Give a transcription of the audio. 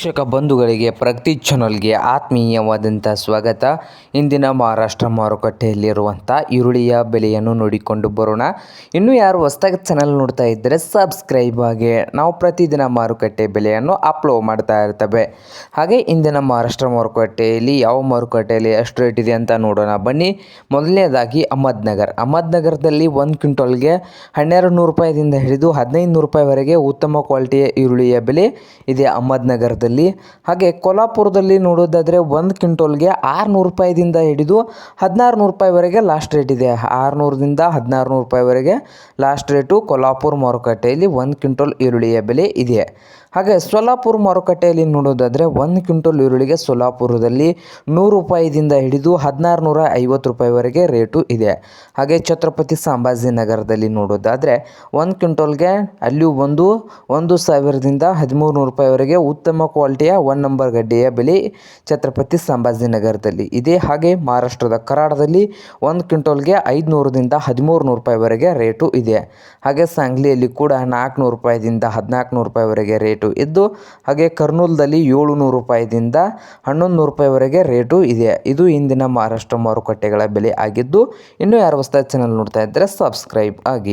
ವೀಕ್ಷಕ ಬಂಧುಗಳಿಗೆ ಪ್ರಗತಿ ಚಾನಲ್ಗೆ ಆತ್ಮೀಯವಾದಂಥ ಸ್ವಾಗತ. ಇಂದಿನ ಮಹಾರಾಷ್ಟ್ರ ಮಾರುಕಟ್ಟೆಯಲ್ಲಿರುವಂಥ ಈರುಳ್ಳಿಯ ಬೆಲೆಯನ್ನು ನೋಡಿಕೊಂಡು ಬರೋಣ. ಇನ್ನೂ ಯಾರು ಹೊಸದಾಗಿ ಚಾನಲ್ ನೋಡ್ತಾ ಇದ್ದರೆ ಸಬ್ಸ್ಕ್ರೈಬ್ ಆಗಿ. ನಾವು ಪ್ರತಿದಿನ ಮಾರುಕಟ್ಟೆ ಬೆಲೆಯನ್ನು ಅಪ್ಲೋಡ್ ಮಾಡ್ತಾ ಇರ್ತವೆ. ಹಾಗೆ ಇಂದಿನ ಮಹಾರಾಷ್ಟ್ರ ಮಾರುಕಟ್ಟೆಯಲ್ಲಿ ಯಾವ ಮಾರುಕಟ್ಟೆಯಲ್ಲಿ ಎಷ್ಟು ರೇಟ್ ಇದೆ ಅಂತ ನೋಡೋಣ ಬನ್ನಿ. ಮೊದಲನೇದಾಗಿ ಅಹಮದ್ನಗರದಲ್ಲಿ 1 ಕ್ವಿಂಟಲ್ಗೆ 1200 ರೂಪಾಯಿದಿಂದ ಹಿಡಿದು 1500 ರೂಪಾಯಿವರೆಗೆ ಉತ್ತಮ ಕ್ವಾಲಿಟಿಯ ಈರುಳ್ಳಿಯ ಬೆಲೆ ಇದೆ ಅಹಮದ್ನಗರದಲ್ಲಿ. ಹಾಗೆ ಕೊಲ್ಹಾಪುರದಲ್ಲಿ ನೋಡೋದಾದರೆ 1 ಕ್ವಿಂಟಲ್ಗೆ 600 ರೂಪಾಯಿದಿಂದ ಹಿಡಿದು 1600 ರೂಪಾಯಿವರೆಗೆ ಲಾಸ್ಟ್ ರೇಟ್ ಇದೆ. 600ದಿಂದ 1600 ರೂಪಾಯಿವರೆಗೆ ಲಾಸ್ಟ್ ರೇಟು ಕೊಲ್ಹಾಪುರ ಮಾರುಕಟ್ಟೆಯಲ್ಲಿ 1 ಕ್ವಿಂಟಲ್ ಈರುಳ್ಳಿಯ ಬೆಲೆ ಇದೆ. ಹಾಗೆ ಸೊಲ್ಲಾಪುರ ಮಾರುಕಟ್ಟೆಯಲ್ಲಿ ನೋಡೋದಾದರೆ 1 ಕ್ವಿಂಟಲ್ ಈರುಳ್ಳಿಗೆ ಸೊಲ್ಲಾಪುರದಲ್ಲಿ 100 ರೂಪಾಯಿದಿಂದ ಹಿಡಿದು 1650 ರೂಪಾಯಿವರೆಗೆ ರೇಟು ಇದೆ. ಹಾಗೆ ಛತ್ರಪತಿ ಸಂಭಾಜಿನಗರದಲ್ಲಿ ನೋಡೋದಾದರೆ 1 ಕ್ವಿಂಟಲ್ಗೆ ಅಲ್ಲಿಯೂ 1000ದಿಂದ 1300 ರೂಪಾಯಿವರೆಗೆ ಉತ್ತಮ ಕ್ವಾಲಿಟಿಯ 1 ನಂಬರ್ ಗಡ್ಡೆಯ ಬೆಲೆ ಛತ್ರಪತಿ ಸಂಭಾಜಿನಗರದಲ್ಲಿ ಇದೆ. ಹಾಗೆ ಮಹಾರಾಷ್ಟ್ರದ ಕರಾಡದಲ್ಲಿ 1 ಕ್ವಿಂಟಲ್ಗೆ 500ದಿಂದ 1300 ರೂಪಾಯಿವರೆಗೆ ರೇಟು ಇದೆ. ಹಾಗೆ ಸಾಂಗ್ಲಿಯಲ್ಲಿ ಕೂಡ 400 ರೂಪಾಯಿದಿಂದ 1400 ರೂಪಾಯಿವರೆಗೆ ರೇಟು ಇದ್ದು, ಹಾಗೆ ಕರ್ನೂಲ್ದಲ್ಲಿ 700 ರೂಪಾಯಿದಿಂದ 1100 ರೂಪಾಯಿವರೆಗೆ ರೇಟು ಇದೆ. ಇದು ಇಂದಿನ ಮಹಾರಾಷ್ಟ್ರ ಮಾರುಕಟ್ಟೆಗಳ ಬೆಲೆ ಆಗಿದ್ದು, ಇನ್ನೂ ಯಾರು ಹೊಸದಾಗಿ ಚಾನಲ್ ನೋಡ್ತಾ ಇದ್ದರೆ ಸಬ್ಸ್ಕ್ರೈಬ್ ಆಗಿ.